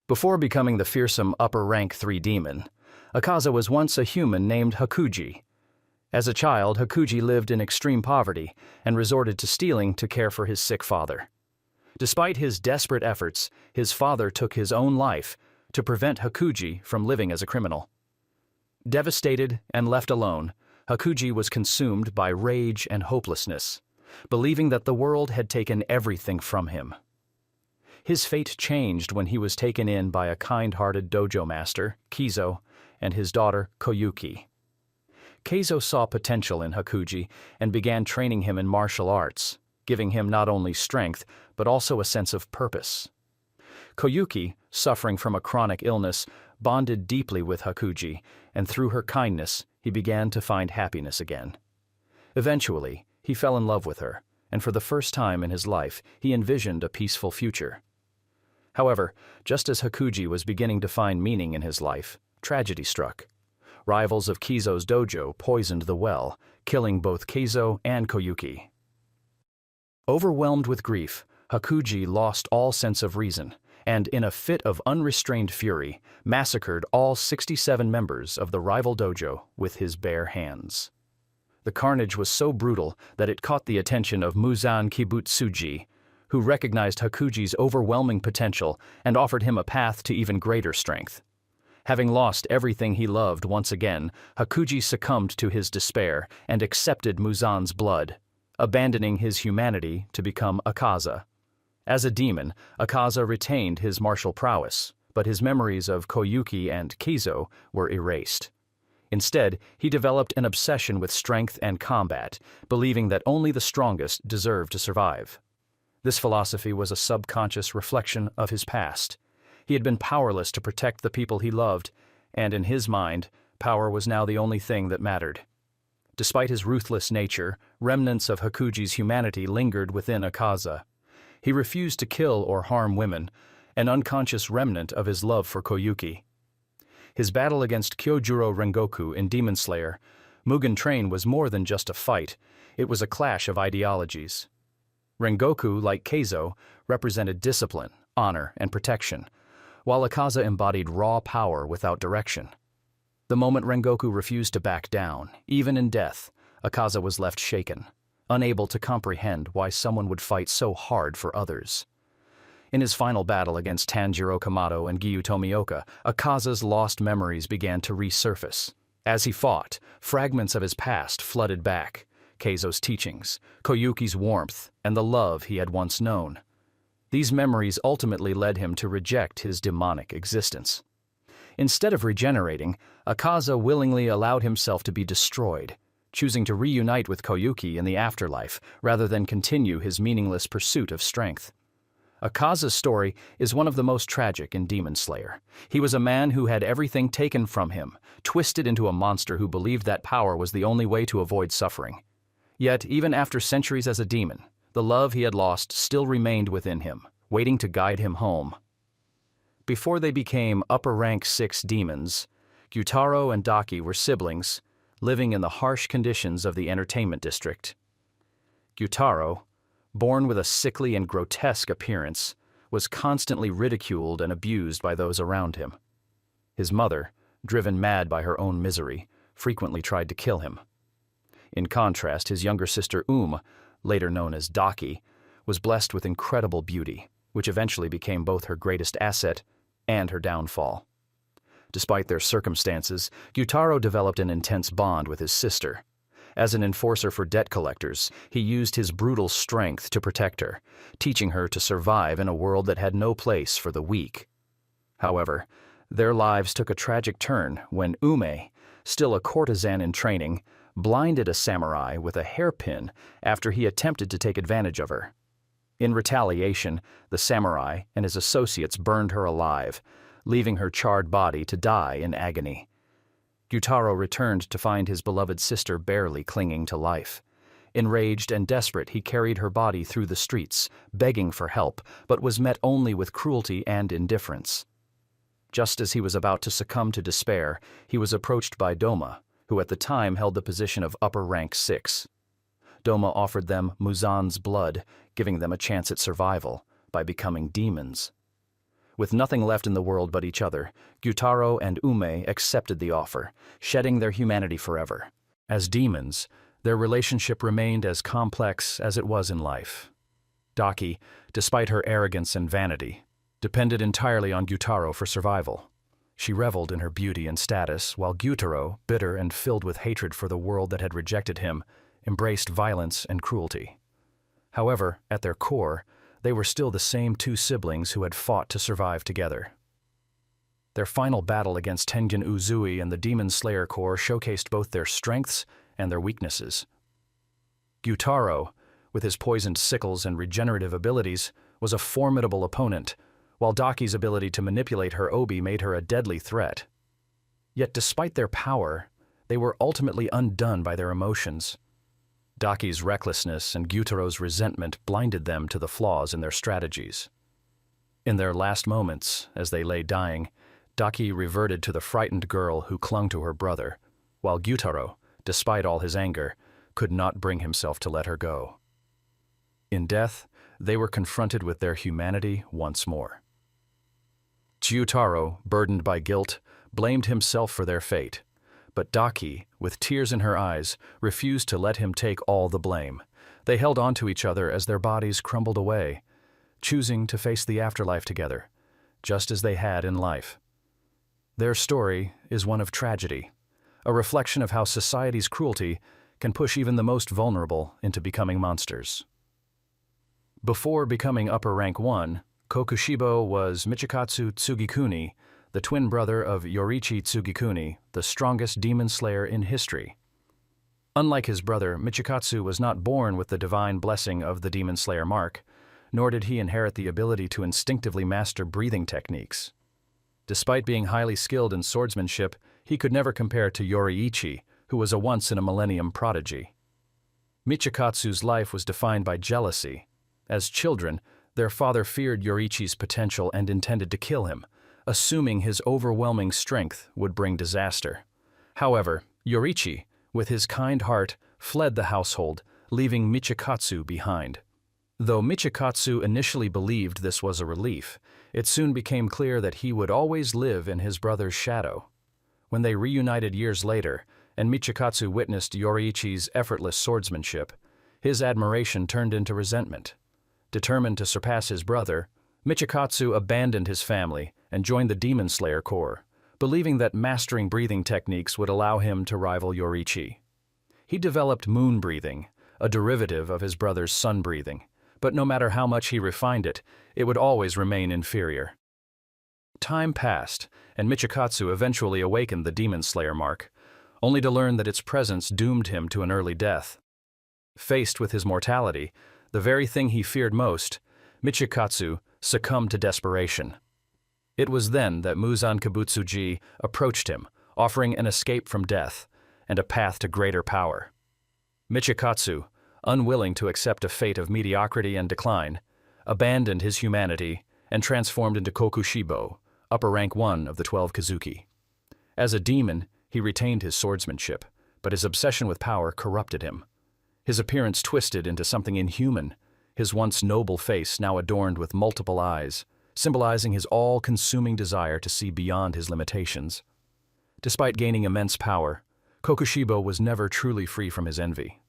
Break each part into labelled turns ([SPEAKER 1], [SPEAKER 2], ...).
[SPEAKER 1] Before becoming the fearsome upper-rank 3 demon, Akaza was once a human named Hakuji. As a child, Hakuji lived in extreme poverty and resorted to stealing to care for his sick father. Despite his desperate efforts, his father took his own life to prevent Hakuji from living as a criminal. Devastated and left alone, Hakuji was consumed by rage and hopelessness, believing that the world had taken everything from him. His fate changed when he was taken in by a kind-hearted dojo master, Kizo, and his daughter, Koyuki. Keizo saw potential in Hakuji and began training him in martial arts, giving him not only strength but also a sense of purpose. Koyuki, suffering from a chronic illness, bonded deeply with Hakuji, and through her kindness, he began to find happiness again. Eventually, he fell in love with her, and for the first time in his life, he envisioned a peaceful future. However, just as Hakuji was beginning to find meaning in his life, tragedy struck. Rivals of Kizo's dojo poisoned the well, killing both Keizo and Koyuki. Overwhelmed with grief, Hakuji lost all sense of reason, and in a fit of unrestrained fury, massacred all 67 members of the rival dojo with his bare hands. The carnage was so brutal that it caught the attention of Muzan Kibutsuji, who recognized Hakuji's overwhelming potential and offered him a path to even greater strength. Having lost everything he loved once again, Hakuji succumbed to his despair and accepted Muzan's blood, abandoning his humanity to become Akaza. As a demon, Akaza retained his martial prowess, but his memories of Koyuki and Keizo were erased. Instead, he developed an obsession with strength and combat, believing that only the strongest deserved to survive. This philosophy was a subconscious reflection of his past. He had been powerless to protect the people he loved, and in his mind, power was now the only thing that mattered. Despite his ruthless nature, remnants of Hakuji's humanity lingered within Akaza. He refused to kill or harm women, an unconscious remnant of his love for Koyuki. His battle against Kyojuro Rengoku in Demon Slayer, Mugen Train was more than just a fight, it was a clash of ideologies. Rengoku, like Keizo, represented discipline, honor, and protection, while Akaza embodied raw power without direction. The moment Rengoku refused to back down, even in death, Akaza was left shaken, unable to comprehend why someone would fight so hard for others. In his final battle against Tanjiro Kamado and Giyu Tomioka, Akaza's lost memories began to resurface. As he fought, fragments of his past flooded back: Keizo's teachings, Koyuki's warmth, and the love he had once known. These memories ultimately led him to reject his demonic existence. Instead of regenerating, Akaza willingly allowed himself to be destroyed, choosing to reunite with Koyuki in the afterlife rather than continue his meaningless pursuit of strength. Akaza's story is one of the most tragic in Demon Slayer. He was a man who had everything taken from him, twisted into a monster who believed that power was the only way to avoid suffering. Yet, even after centuries as a demon, the love he had lost still remained within him, waiting to guide him home. Before they became upper-rank 6 demons, Gyutaro and Daki were siblings, living in the harsh conditions of the entertainment district. Gyutaro, born with a sickly and grotesque appearance, was constantly ridiculed and abused by those around him. His mother, driven mad by her own misery, frequently tried to kill him. In contrast, his younger sister later known as Daki, was blessed with incredible beauty, which eventually became both her greatest asset and her downfall. Despite their circumstances, Gyutaro developed an intense bond with his sister. As an enforcer for debt collectors, he used his brutal strength to protect her, teaching her to survive in a world that had no place for the weak. However, their lives took a tragic turn when still a courtesan in training, blinded a samurai with a hairpin after he attempted to take advantage of her. In retaliation, the samurai and his associates burned her alive, leaving her charred body to die in agony. Gyutaro returned to find his beloved sister barely clinging to life. Enraged and desperate, he carried her body through the streets, begging for help, but was met only with cruelty and indifference. Just as he was about to succumb to despair, he was approached by Doma, who at the time held the position of upper-rank 6. Doma offered them Muzan's blood, giving them a chance at survival by becoming demons. With nothing left in the world but each other, Gyutaro and Ume accepted the offer, shedding their humanity forever. As demons, their relationship remained as complex as it was in life. Daki, despite her arrogance and vanity, depended entirely on Gyutaro for survival. She reveled in her beauty and status, while Gyutaro, bitter and filled with hatred for the world that had rejected him, embraced violence and cruelty. However, at their core, they were still the same two siblings who had fought to survive together. Their final battle against Tengen Uzui and the Demon Slayer Corps showcased both their strengths and their weaknesses. Gyutaro, with his poisoned sickles and regenerative abilities, was a formidable opponent, while Daki's ability to manipulate her obi made her a deadly threat. Yet despite their power, they were ultimately undone by their emotions. Daki's recklessness and Gyutaro's resentment blinded them to the flaws in their strategies. In their last moments, as they lay dying, Daki reverted to the frightened girl who clung to her brother, while Gyutaro, despite all his anger, could not bring himself to let her go. In death, they were confronted with their humanity once more. Gyutaro, burdened by guilt, blamed himself for their fate, but Daki, with tears in her eyes, refused to let him take all the blame. They held on to each other as their bodies crumbled away, choosing to face the afterlife together, just as they had in life. Their story is one of tragedy, a reflection of how society's cruelty can push even the most vulnerable into becoming monsters. Before becoming Upper Rank 1, Kokushibo was Michikatsu Tsugikuni, the twin brother of Yoriichi Tsugikuni, the strongest demon slayer in history. Unlike his brother, Michikatsu was not born with the divine blessing of the demon slayer mark, nor did he inherit the ability to instinctively master breathing techniques. Despite being highly skilled in swordsmanship, he could never compare to Yoriichi, who was a once-in-a-millennium prodigy. Michikatsu's life was defined by jealousy. As children, their father feared Yoriichi's potential and intended to kill him, assuming his overwhelming strength would bring disaster. However, Yoriichi, with his kind heart, fled the household, leaving Michikatsu behind. Though Michikatsu initially believed this was a relief, it soon became clear that he would always live in his brother's shadow. When they reunited years later, and Michikatsu witnessed Yoriichi's effortless swordsmanship, his admiration turned into resentment. Determined to surpass his brother, Michikatsu abandoned his family and joined the Demon Slayer Corps, believing that mastering breathing techniques would allow him to rival Yoriichi. He developed moon breathing, a derivative of his brother's sun breathing, but no matter how much he refined it, it would always remain inferior. Time passed, and Michikatsu eventually awakened the Demon Slayer mark, only to learn that its presence doomed him to an early death. Faced with his mortality, the very thing he feared most, Michikatsu succumbed to desperation. It was then that Muzan Kibutsuji approached him, offering an escape from death and a path to greater power. Michikatsu, unwilling to accept a fate of mediocrity and decline, abandoned his humanity and transformed into Kokushibo, Upper Rank 1 of the 12kizuki. As a demon, he retained his swordsmanship, but his obsession with power corrupted him. His appearance twisted into something inhuman, his once noble face now adorned with multiple eyes, symbolizing his all-consuming desire to see beyond his limitations. Despite gaining immense power, Kokushibo was never truly free from his envy.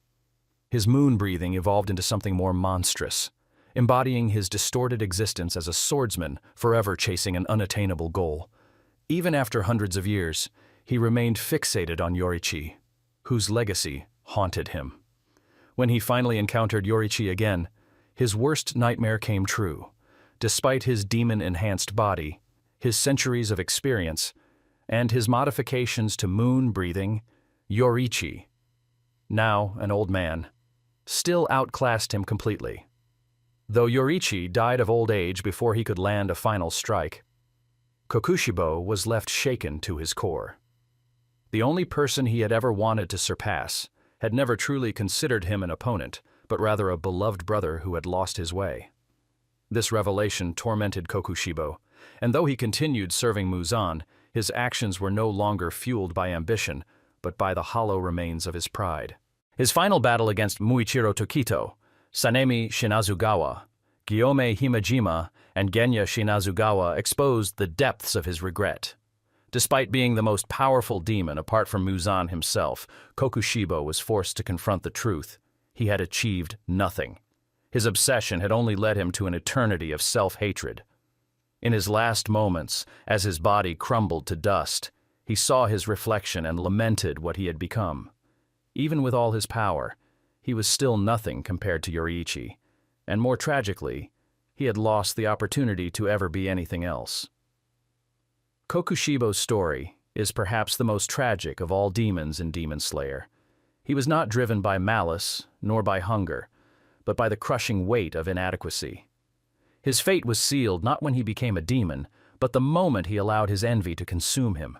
[SPEAKER 1] His moon breathing evolved into something more monstrous, embodying his distorted existence as a swordsman forever chasing an unattainable goal. Even after hundreds of years, he remained fixated on Yoriichi, whose legacy haunted him. When he finally encountered Yoriichi again, his worst nightmare came true. Despite his demon-enhanced body, his centuries of experience, and his modifications to moon breathing, Yoriichi, now an old man, still outclassed him completely. Though Yoriichi died of old age before he could land a final strike, Kokushibo was left shaken to his core. The only person he had ever wanted to surpass had never truly considered him an opponent, but rather a beloved brother who had lost his way. This revelation tormented Kokushibo, and though he continued serving Muzan, his actions were no longer fueled by ambition, but by the hollow remains of his pride. His final battle against Muichiro Tokito, Sanemi Shinazugawa, Gyome Himejima, and Genya Shinazugawa exposed the depths of his regret. Despite being the most powerful demon apart from Muzan himself, Kokushibo was forced to confront the truth. He had achieved nothing. His obsession had only led him to an eternity of self-hatred. In his last moments, as his body crumbled to dust, he saw his reflection and lamented what he had become. Even with all his power, he was still nothing compared to Yoriichi, and more tragically, he had lost the opportunity to ever be anything else. Kokushibo's story is perhaps the most tragic of all demons in Demon Slayer. He was not driven by malice, nor by hunger, but by the crushing weight of inadequacy. His fate was sealed not when he became a demon, but the moment he allowed his envy to consume him.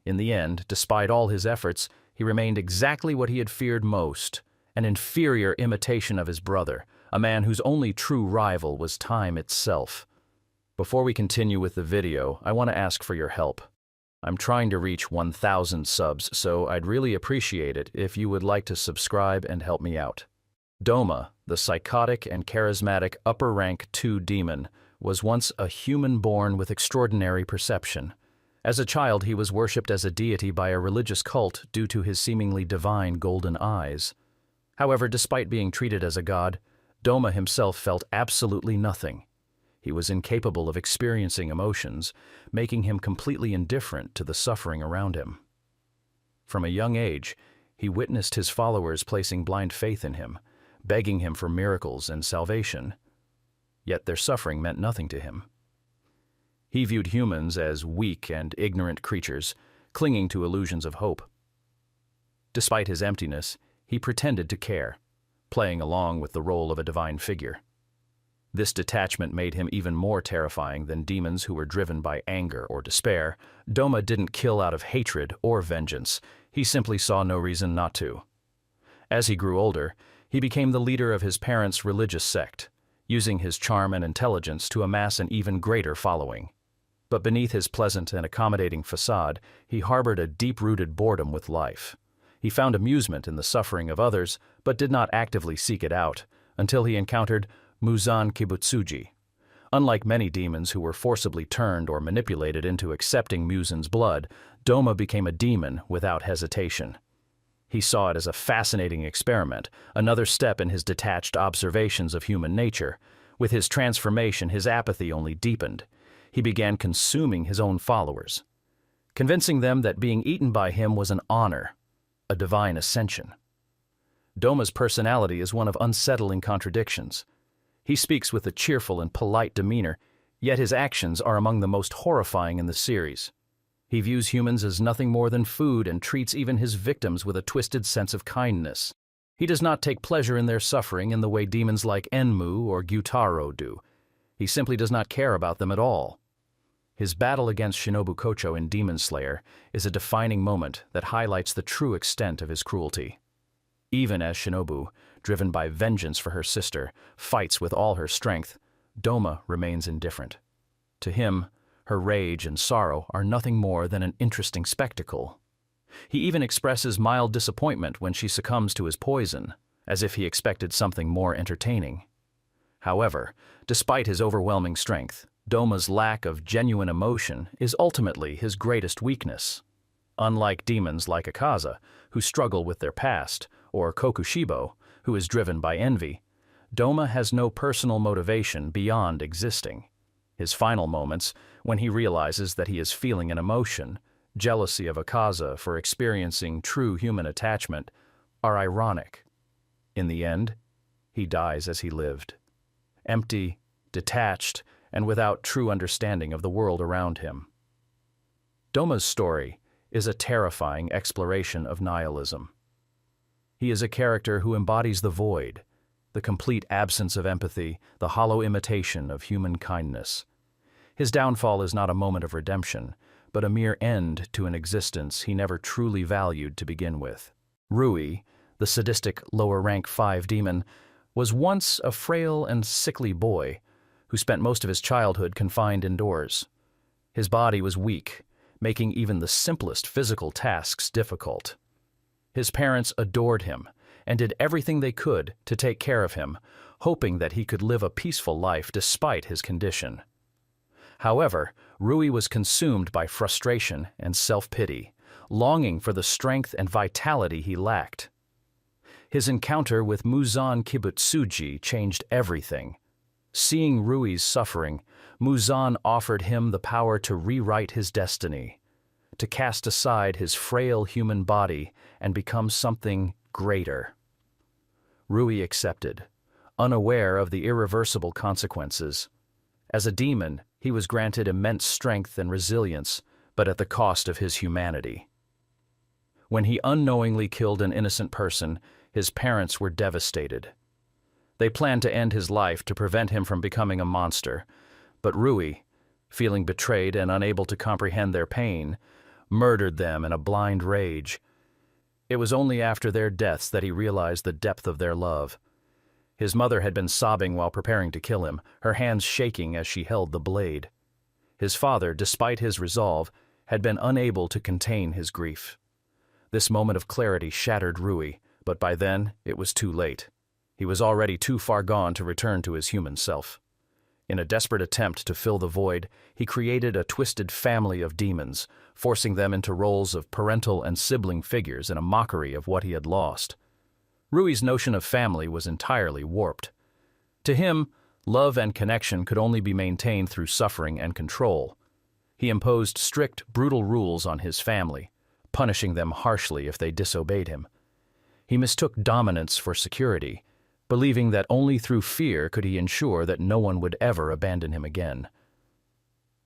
[SPEAKER 1] In the end, despite all his efforts, he remained exactly what he had feared most, an inferior imitation of his brother, a man whose only true rival was time itself. Before we continue with the video, I want to ask for your help. I'm trying to reach 1,000 subs, so I'd really appreciate it if you would like to subscribe and help me out. Doma, the psychotic and charismatic upper-rank 2 demon, was once a human born with extraordinary perception. As a child, he was worshipped as a deity by a religious cult due to his seemingly divine golden eyes. However, despite being treated as a god, Doma himself felt absolutely nothing. He was incapable of experiencing emotions, making him completely indifferent to the suffering around him. From a young age, he witnessed his followers placing blind faith in him, begging him for miracles and salvation. Yet their suffering meant nothing to him. He viewed humans as weak and ignorant creatures, clinging to illusions of hope. Despite his emptiness, he pretended to care, playing along with the role of a divine figure. This detachment made him even more terrifying than demons who were driven by anger or despair. Doma didn't kill out of hatred or vengeance. He simply saw no reason not to. As he grew older, he became the leader of his parents' religious sect, using his charm and intelligence to amass an even greater following. But beneath his pleasant and accommodating facade, he harbored a deep-rooted boredom with life. He found amusement in the suffering of others, but did not actively seek it out, until he encountered Muzan Kibutsuji. Unlike many demons who were forcibly turned or manipulated into accepting Muzan's blood, Doma became a demon without hesitation. He saw it as a fascinating experiment, another step in his detached observations of human nature. With his transformation, his apathy only deepened. He began consuming his own followers, convincing them that being eaten by him was an honor, a divine ascension. Doma's personality is one of unsettling contradictions. He speaks with a cheerful and polite demeanor, yet his actions are among the most horrifying in the series. He views humans as nothing more than food and treats even his victims with a twisted sense of kindness. He does not take pleasure in their suffering in the way demons like Enmu or Gyutaro do. He simply does not care about them at all. His battle against Shinobu Kocho in Demon Slayer is a defining moment that highlights the true extent of his cruelty. Even as Shinobu, driven by vengeance for her sister, fights with all her strength, Doma remains indifferent. To him, her rage and sorrow are nothing more than an interesting spectacle. He even expresses mild disappointment when she succumbs to his poison, as if he expected something more entertaining. However, despite his overwhelming strength, Doma's lack of genuine emotion is ultimately his greatest weakness. Unlike demons like Akaza, who struggle with their past, or Kokushibo, who is driven by envy, Doma has no personal motivation beyond existing. His final moments, when he realizes that he is feeling an emotion, jealousy of Akaza for experiencing true human attachment, are ironic. In the end, he dies as he lived, empty, detached, and without true understanding of the world around him. Doma's story is a terrifying exploration of nihilism. He is a character who embodies the void, the complete absence of empathy, the hollow imitation of human kindness. His downfall is not a moment of redemption, but a mere end to an existence he never truly valued to begin with. Rui, the sadistic lower-rank 5 demon, was once a frail and sickly boy who spent most of his childhood confined indoors. His body was weak, making even the simplest physical tasks difficult. His parents adored him and did everything they could to take care of him, hoping that he could live a peaceful life despite his condition. However, Rui was consumed by frustration and self-pity, longing for the strength and vitality he lacked. His encounter with Muzan Kibutsuji changed everything. Seeing Rui's suffering, Muzan offered him the power to rewrite his destiny, to cast aside his frail human body and become something greater. Rui accepted, unaware of the irreversible consequences. As a demon, he was granted immense strength and resilience, but at the cost of his humanity. When he unknowingly killed an innocent person, his parents were devastated. They planned to end his life to prevent him from becoming a monster, but Rui, feeling betrayed and unable to comprehend their pain, murdered them in a blind rage. It was only after their deaths that he realized the depth of their love. His mother had been sobbing while preparing to kill him, her hands shaking as she held the blade. His father, despite his resolve, had been unable to contain his grief. This moment of clarity shattered Rui, but by then it was too late. He was already too far gone to return to his human self. In a desperate attempt to fill the void, he created a twisted family of demons, forcing them into roles of parental and sibling figures in a mockery of what he had lost. Rui's notion of family was entirely warped. To him, love and connection could only be maintained through suffering and control. He imposed strict, brutal rules on his family, punishing them harshly if they disobeyed him. He mistook dominance for security, believing that only through fear could he ensure that no one would ever abandon him again.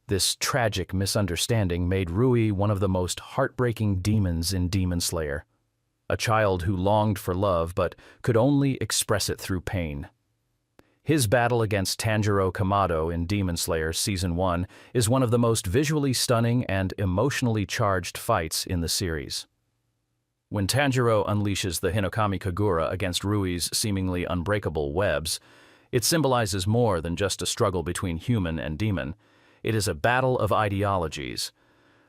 [SPEAKER 1] This tragic misunderstanding made Rui one of the most heartbreaking demons in Demon Slayer, a child who longed for love but could only express it through pain. His battle against Tanjiro Kamado in Demon Slayer Season 1 is one of the most visually stunning and emotionally charged fights in the series. When Tanjiro unleashes the Hinokami Kagura against Rui's seemingly unbreakable webs, it symbolizes more than just a struggle between human and demon. It is a battle of ideologies.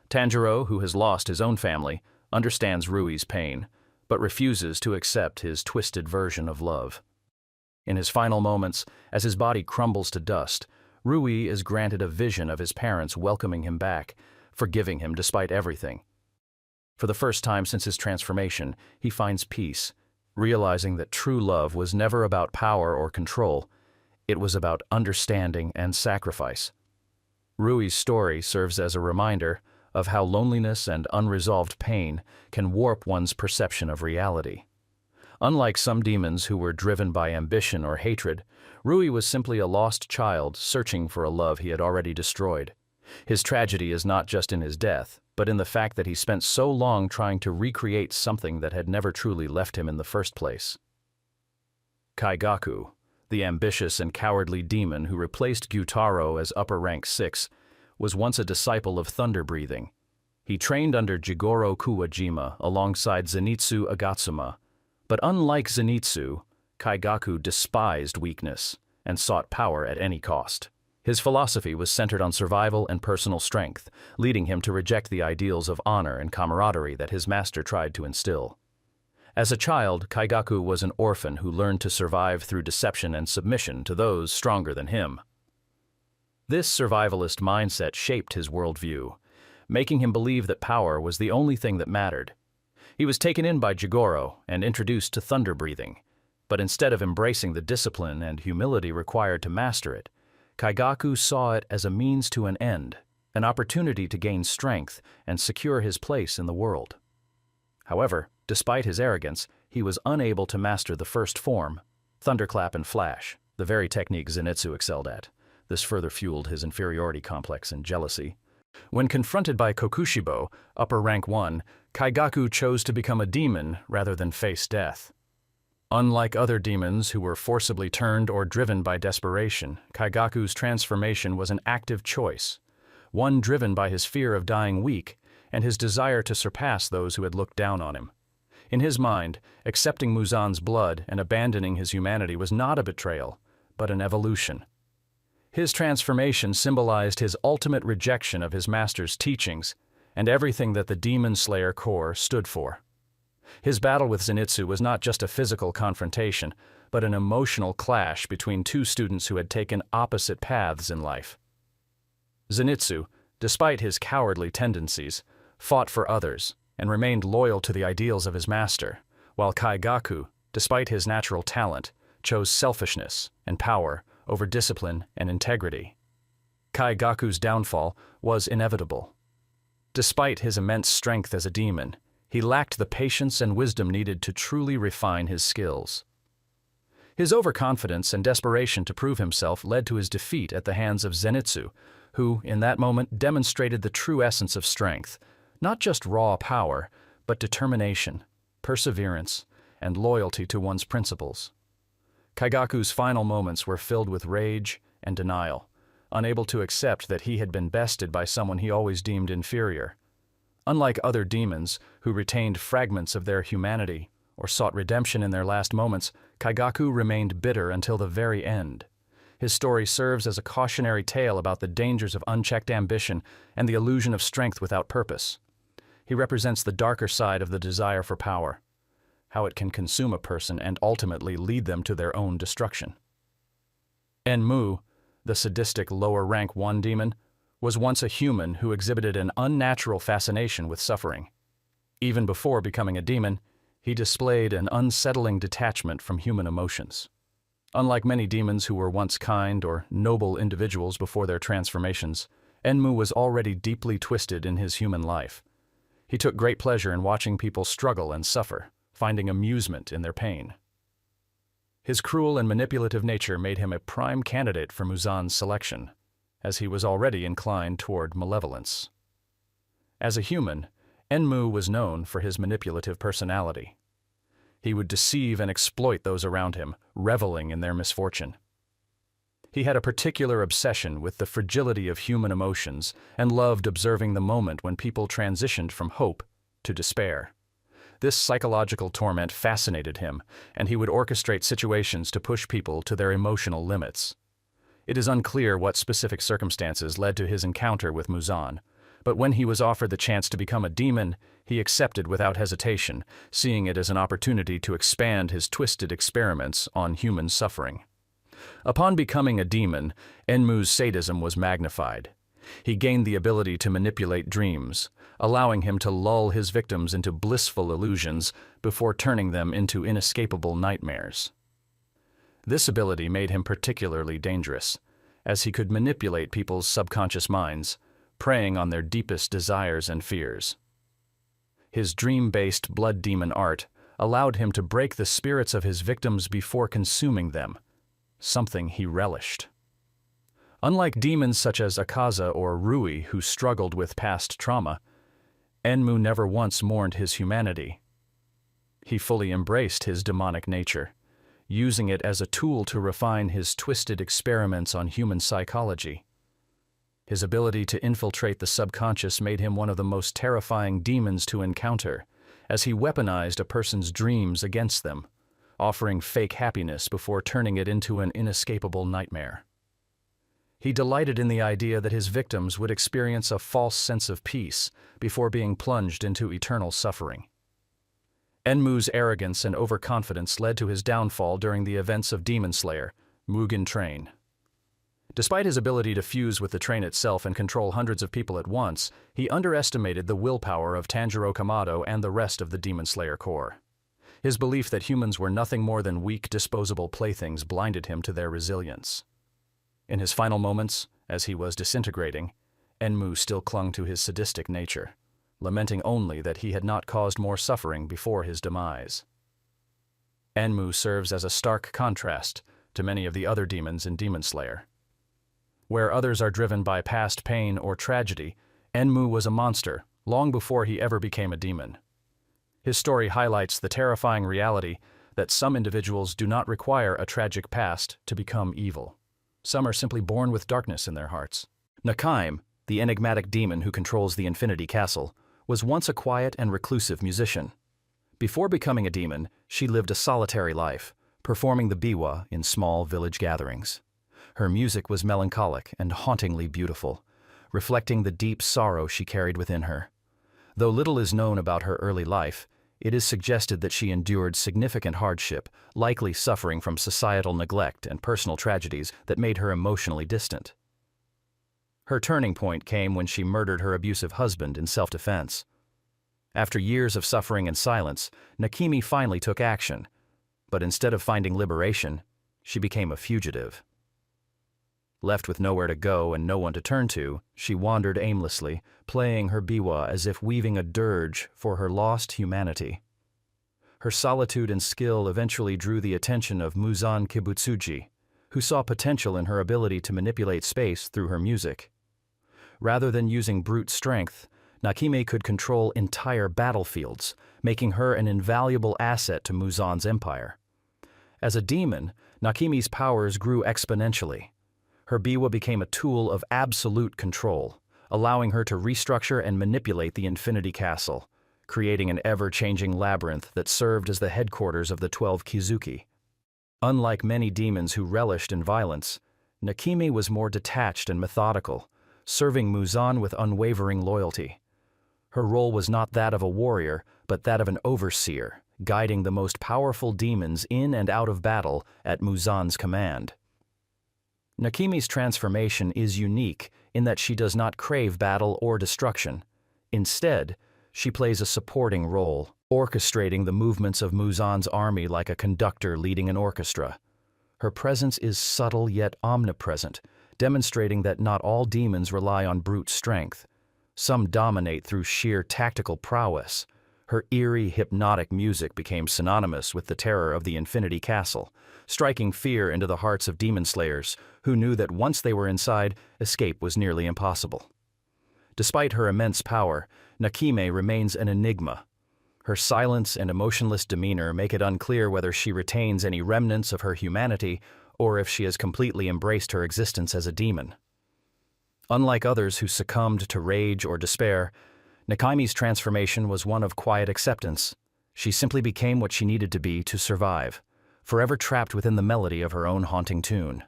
[SPEAKER 1] Tanjiro, who has lost his own family, understands Rui's pain, but refuses to accept his twisted version of love. In his final moments, as his body crumbles to dust, Rui is granted a vision of his parents welcoming him back, forgiving him despite everything. For the first time since his transformation, he finds peace, realizing that true love was never about power or control. It was about understanding and sacrifice. Rui's story serves as a reminder of how loneliness and unresolved pain can warp one's perception of reality. Unlike some demons who were driven by ambition or hatred, Rui was simply a lost child searching for a love he had already destroyed. His tragedy is not just in his death, but in the fact that he spent so long trying to recreate something that had never truly left him in the first place. Kaigaku, the ambitious and cowardly demon who replaced Gyutaro as upper rank 6, was once a disciple of thunder breathing. He trained under Jigoro Kuwajima alongside Zenitsu Agatsuma, but unlike Zenitsu, Kaigaku despised weakness and sought power at any cost. His philosophy was centered on survival and personal strength, leading him to reject the ideals of honor and camaraderie that his master tried to instill. As a child, Kaigaku was an orphan who learned to survive through deception and submission to those stronger than him. This survivalist mindset shaped his worldview, making him believe that power was the only thing that mattered. He was taken in by Jigoro and introduced to thunder breathing, but instead of embracing the discipline and humility required to master it, Kaigaku saw it as a means to an end, an opportunity to gain strength and secure his place in the world. However, despite his arrogance, he was unable to master the first form, Thunderclap and Flash, the very technique Zenitsu excelled at. This further fueled his inferiority complex and jealousy. When confronted by Kokushibo, upper rank 1, Kaigaku chose to become a demon rather than face death. Unlike other demons who were forcibly turned or driven by desperation, Kaigaku's transformation was an active choice, one driven by his fear of dying weak and his desire to surpass those who had looked down on him. In his mind, accepting Muzan's blood and abandoning his humanity was not a betrayal, but an evolution. His transformation symbolized his ultimate rejection of his master's teachings and everything that the Demon Slayer Corps stood for. His battle with Zenitsu was not just a physical confrontation, but an emotional clash between two students who had taken opposite paths in life. Zenitsu, despite his cowardly tendencies, fought for others and remained loyal to the ideals of his master, while Kaigaku, despite his natural talent, chose selfishness and power over discipline and integrity. Kaigaku's downfall was inevitable. Despite his immense strength as a demon, he lacked the patience and wisdom needed to truly refine his skills. His overconfidence and desperation to prove himself led to his defeat at the hands of Zenitsu, who, in that moment, demonstrated the true essence of strength, not just raw power, but determination, perseverance, and loyalty to one's principles. Kaigaku's final moments were filled with rage and denial, unable to accept that he had been bested by someone he always deemed inferior. Unlike other demons, who retained fragments of their humanity or sought redemption in their last moments, Kaigaku remained bitter until the very end. His story serves as a cautionary tale about the dangers of unchecked ambition and the illusion of strength without purpose. He represents the darker side of the desire for power, how it can consume a person and ultimately lead them to their own destruction. Enmu, the sadistic lower-rank 1 demon, was once a human who exhibited an unnatural fascination with suffering. Even before becoming a demon, he displayed an unsettling detachment from human emotions. Unlike many demons who were once kind or noble individuals before their transformations, Enmu was already deeply twisted in his human life. He took great pleasure in watching people struggle and suffer, finding amusement in their pain. His cruel and manipulative nature made him a prime candidate for Muzan's selection, as he was already inclined toward malevolence. As a human, Enmu was known for his manipulative personality. He would deceive and exploit those around him, reveling in their misfortune. He had a particular obsession with the fragility of human emotions and loved observing the moment when people transitioned from hope to despair. This psychological torment fascinated him, and he would orchestrate situations to push people to their emotional limits. It is unclear what specific circumstances led to his encounter with Muzan, but when he was offered the chance to become a demon, he accepted without hesitation, seeing it as an opportunity to expand his twisted experiments on human suffering. Upon becoming a demon, Enmu's sadism was magnified. He gained the ability to manipulate dreams, allowing him to lull his victims into blissful illusions before turning them into inescapable nightmares. This ability made him particularly dangerous, as he could manipulate people's subconscious minds, preying on their deepest desires and fears. His dream-based blood demon art allowed him to break the spirits of his victims before consuming them, something he relished. Unlike demons such as Akaza or Rui who struggled with past trauma, Enmu never once mourned his humanity. He fully embraced his demonic nature, using it as a tool to refine his twisted experiments on human psychology. His ability to infiltrate the subconscious made him one of the most terrifying demons to encounter, as he weaponized a person's dreams against them, offering fake happiness before turning it into an inescapable nightmare. He delighted in the idea that his victims would experience a false sense of peace before being plunged into eternal suffering. Enmu's arrogance and overconfidence led to his downfall during the events of Demon Slayer, Mugen Train. Despite his ability to fuse with the train itself and control hundreds of people at once, he underestimated the willpower of Tanjiro Kamado and the rest of the Demon Slayer Corps. His belief that humans were nothing more than weak, disposable playthings blinded him to their resilience. In his final moments, as he was disintegrating, Enmu still clung to his sadistic nature, lamenting only that he had not caused more suffering before his demise. Enmu serves as a stark contrast to many of the other demons in Demon Slayer. Where others are driven by past pain or tragedy, Enmu was a monster long before he ever became a demon. His story highlights the terrifying reality that some individuals do not require a tragic past to become evil. Some are simply born with darkness in their hearts. Nakime, the enigmatic demon who controls the Infinity Castle, was once a quiet and reclusive musician. Before becoming a demon, she lived a solitary life, performing the biwa in small village gatherings. Her music was melancholic and hauntingly beautiful, reflecting the deep sorrow she carried within her. Though little is known about her early life, It is suggested that she endured significant hardship, likely suffering from societal neglect and personal tragedies that made her emotionally distant. Her turning point came when she murdered her abusive husband in self-defense. After years of suffering and silence, Nakime finally took action, but instead of finding liberation, she became a fugitive. Left with nowhere to go and no one to turn to, she wandered aimlessly, playing her biwa as if weaving a dirge for her lost humanity. Her solitude and skill eventually drew the attention of Muzan Kibutsuji, who saw potential in her ability to manipulate space through her music. Rather than using brute strength, Nakime could control entire battlefields, making her an invaluable asset to Muzan's empire. As a demon, Nakime's powers grew exponentially. Her biwa became a tool of absolute control, allowing her to restructure and manipulate the Infinity Castle, creating an ever-changing labyrinth that served as the headquarters of the 12kizuki. Unlike many demons who relished in violence, Nakime was more detached and methodical, serving Muzan with unwavering loyalty. Her role was not that of a warrior, but that of an overseer, guiding the most powerful demons in and out of battle at Muzan's command. Nakime's transformation is unique in that she does not crave battle or destruction. Instead, she plays a supporting role, orchestrating the movements of Muzan's army like a conductor leading an orchestra. Her presence is subtle yet omnipresent, demonstrating that not all demons rely on brute strength. Some dominate through sheer tactical prowess. Her eerie, hypnotic music became synonymous with the terror of the Infinity Castle, striking fear into the hearts of demon slayers who knew that once they were inside, escape was nearly impossible. Despite her immense power, Nakime remains an enigma. Her silence and emotionless demeanor make it unclear whether she retains any remnants of her humanity or if she has completely embraced her existence as a demon. Unlike others who succumbed to rage or despair, Nakime's transformation was one of quiet acceptance. She simply became what she needed to be to survive, forever trapped within the melody of her own haunting tune.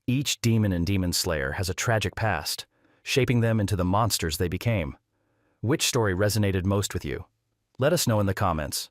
[SPEAKER 1] Each demon and demon slayer has a tragic past, shaping them into the monsters they became. Which story resonated most with you? Let us know in the comments.